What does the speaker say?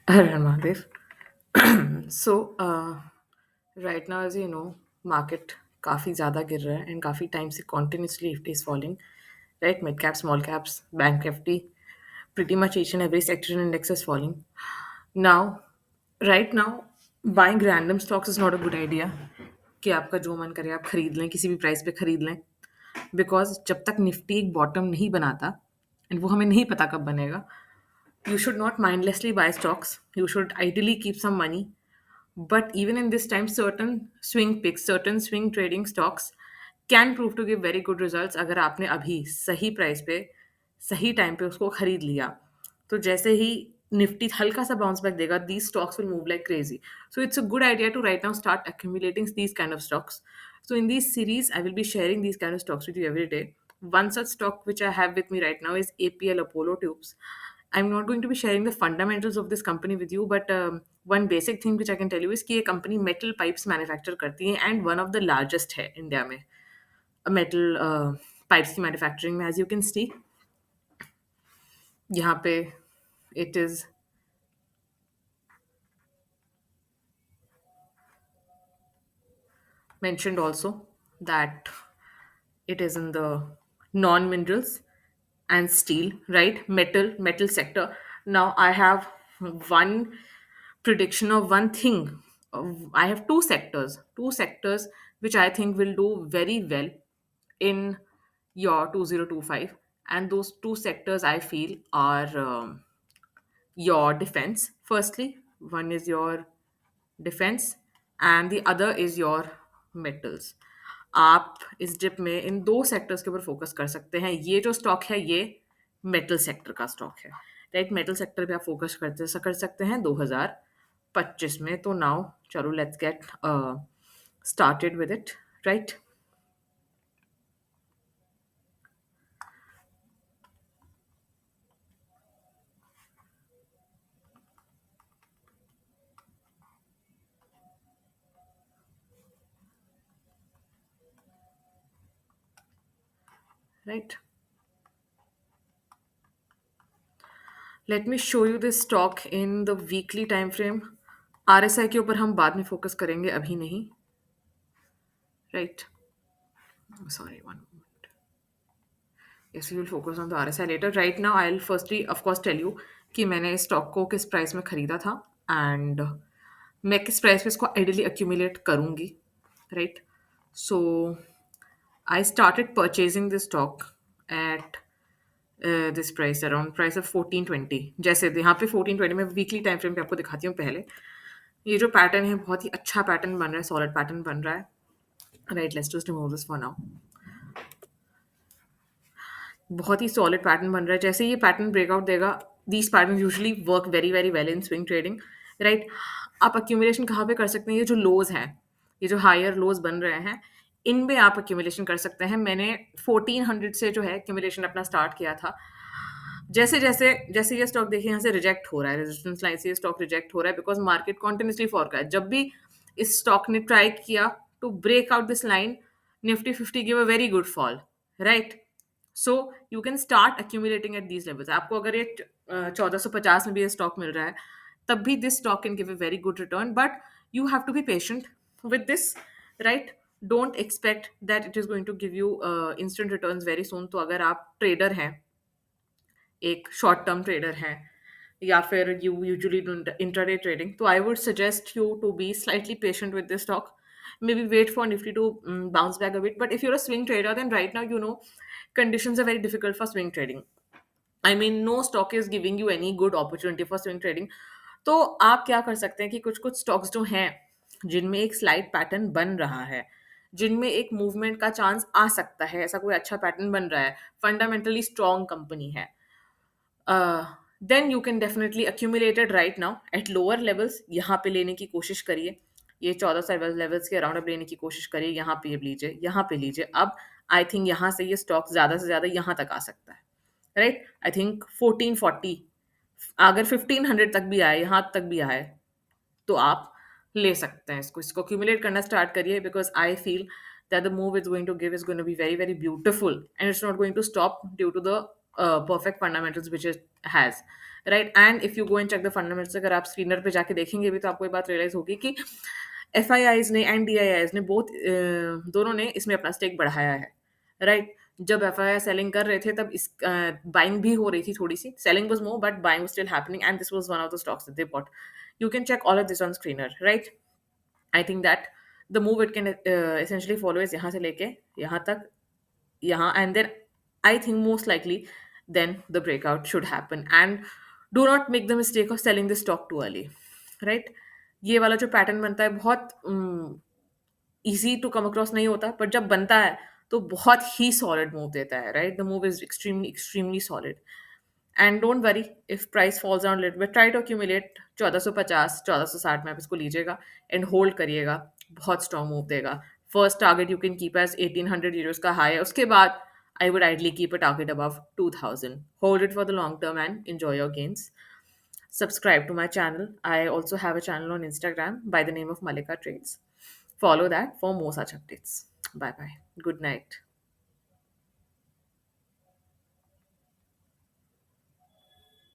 Har Mahadev. So, right now, as you know, market काफ़ी ज़्यादा गिर रहा है एंड काफ़ी टाइम से continuously Nifty is falling, right? Mid caps, small caps, bank nifty, pretty much each and every sector in index is falling. Now, right now, buying random stocks is not a good idea. कि आपका जो मन करे आप खरीद लें किसी भी प्राइस पे खरीद लें बिकॉज जब तक निफ्टी एक बॉटम नहीं बनाता एंड वो हमें नहीं पता कब बनेगा you should not mindlessly buy stocks. You should ideally keep some money. But even in this time, certain swing picks, certain swing trading stocks can prove to give very good results अगर आपने अभी सही price पे सही time पे उसको खरीद लिया तो जैसे ही निफ्टी हल्का सा बाउंस बैक देगा these stocks will move like crazy. So it's a good idea to right now start accumulating these kind of stocks. So in this series I will be sharing these kind of stocks with you every day. One such stock which I have with me right now is APL Apollo Tubes. I'm not going to be sharing the fundamentals of this company with you, but one basic thing which I can tell you is कि ये company metal pipes manufacture करती है and one of the largest है India में metal pipes की manufacturing में as you can see यहाँ पे it is mentioned also that it is in the non-minerals and steel, right? Metal sector. Now I have one prediction of one thing. I have two sectors which I think will do very well in your 2025, and those two sectors I feel are your defense. Firstly, one is your defence and the other is your metals. आप इस dip में इन दो sectors के ऊपर focus कर सकते हैं. ये जो स्टॉक है ये मेटल सेक्टर का स्टॉक है, राइट? मेटल सेक्टर पे आप फोकस करते कर सकते हैं 2025 में. तो नाउ चलो let's get started with it, right? Right, let me show you this stock in the weekly time frame. RSI के ऊपर हम बाद में फोकस करेंगे, अभी नहीं, right? Sorry, one. Yes, we will focus on the RSI later. Right now, I'll firstly, of course, tell you कि मैंने इस स्टॉक को किस प्राइस में खरीदा था एंड मैं किस प्राइस पे इसको आइडियली accumulate करूंगी, right? So I started purchasing this stock at this price, around price of 1420. जैसे यहाँ पे 1420 में वीकली टाइम फ्रेम पे आपको दिखाती हूँ. पहले ये जो पैटर्न है बहुत ही अच्छा पैटर्न बन रहा है, सॉलिड पैटर्न बन रहा है, right? Let's just remove this for now. बहुत ही सॉलिड पैटर्न बन रहा है. जैसे ये पैटर्न ब्रेकआउट देगा, these pattern usually work very very well in swing trading, right? आप अक्यूमुलेशन कहाँ पे कर सकते हैं? ये जो लोज हैं, ये जो हायर लोज बन रहे हैं, इनमें आप अक्यूमुलेशन कर सकते हैं. मैंने 1400 से जो है अक्यूमुलेशन अपना स्टार्ट किया था. जैसे जैसे जैसे ये स्टॉक देखिए यहाँ से रिजेक्ट हो रहा है, रेजिस्टेंस लाइन से ये स्टॉक रिजेक्ट हो रहा है बिकॉज मार्केट कॉन्टिन्यूसली फॉर का है. जब भी इस स्टॉक ने ट्राई किया to break out this line, Nifty 50 give a very good fall, right? So you can start accumulating at these levels. आपको अगर ये 1450 में भी ये स्टॉक मिल रहा है तब भी this stock can give a very good return, but you have to be patient with this, right? Don't expect that it is going to give you instant return very soon. तो अगर आप trader हैं, एक short term trader हैं, या फिर you usually do intraday trading, तो I would suggest you to be slightly patient with this stock. Maybe wait for Nifty to bounce back a bit. But if you're a swing trader, then right now, you know, conditions are very difficult for swing trading. I mean, no stock is giving you any good opportunity for swing trading. तो आप क्या कर सकते हैं कि कुछ कुछ stocks जो हैं जिनमें एक स्लाइड पैटर्न बन रहा है, जिनमें एक मूवमेंट का चांस आ सकता है, ऐसा कोई अच्छा पैटर्न बन रहा है, फंडामेंटली स्ट्रॉन्ग कंपनी है, then you can definitely accumulated right now at lower levels. यहाँ पे लेने की कोशिश करिए. ये 1400 लेवल्स के अराउंड अब लेने की कोशिश करिए. यहाँ पे लीजिए, यहाँ पे लीजिए. अब आई थिंक यहाँ से ये स्टॉक ज़्यादा से ज़्यादा यहाँ तक आ सकता है, राइट? आई थिंक 1440, अगर 1500 तक भी आए, यहाँ तक भी आए, तो आप ले सकते हैं इसको. इसको accumulate करना स्टार्ट करिए because I feel that the move it's going to give is going to be very very beautiful and it's not going to stop due to the perfect fundamentals which it has, right? And if you go and check the fundamentals, अगर आप screener पे जाके देखेंगे भी तो आपको ये बात रियलाइज होगी कि एफ आई आईज ने एंड डी आई आईज ने बोथ दोनों ने इसमें अपना स्टेक बढ़ाया है, राइट? जब एफ आई आई सेलिंग कर रहे थे तब इस बाइंग भी हो रही थी थोड़ी सी, selling was more but buying was still happening and this was one of the stocks that they bought. You can check all of this on screener, right? I think that the move it can essentially follow is यहाँ से लेके यहाँ तक, यहाँ, and then I think most likely then the breakout should happen. And do not make the mistake of selling the stock too early, right? ये वाला जो pattern बनता है बहुत इजी टू कम अक्रॉस नहीं होता, बट जब बनता है तो बहुत ही सॉलिड मूव देता है, right? The move is extremely extremely solid. And don't worry if price falls down little bit, try to accumulate 1450 1460 में आप इसको लीजिएगा एंड होल्ड करिएगा. बहुत स्ट्रॉन्ग मूव देगा. First target you can keep as 1800 का हाई है. उसके बाद I would ideally keep a target above 2000. Hold it for the long term and enjoy your gains. Subscribe to my channel. I also have a channel on Instagram by the name of Malika Trades. Follow that for more such updates. Bye bye. Good night.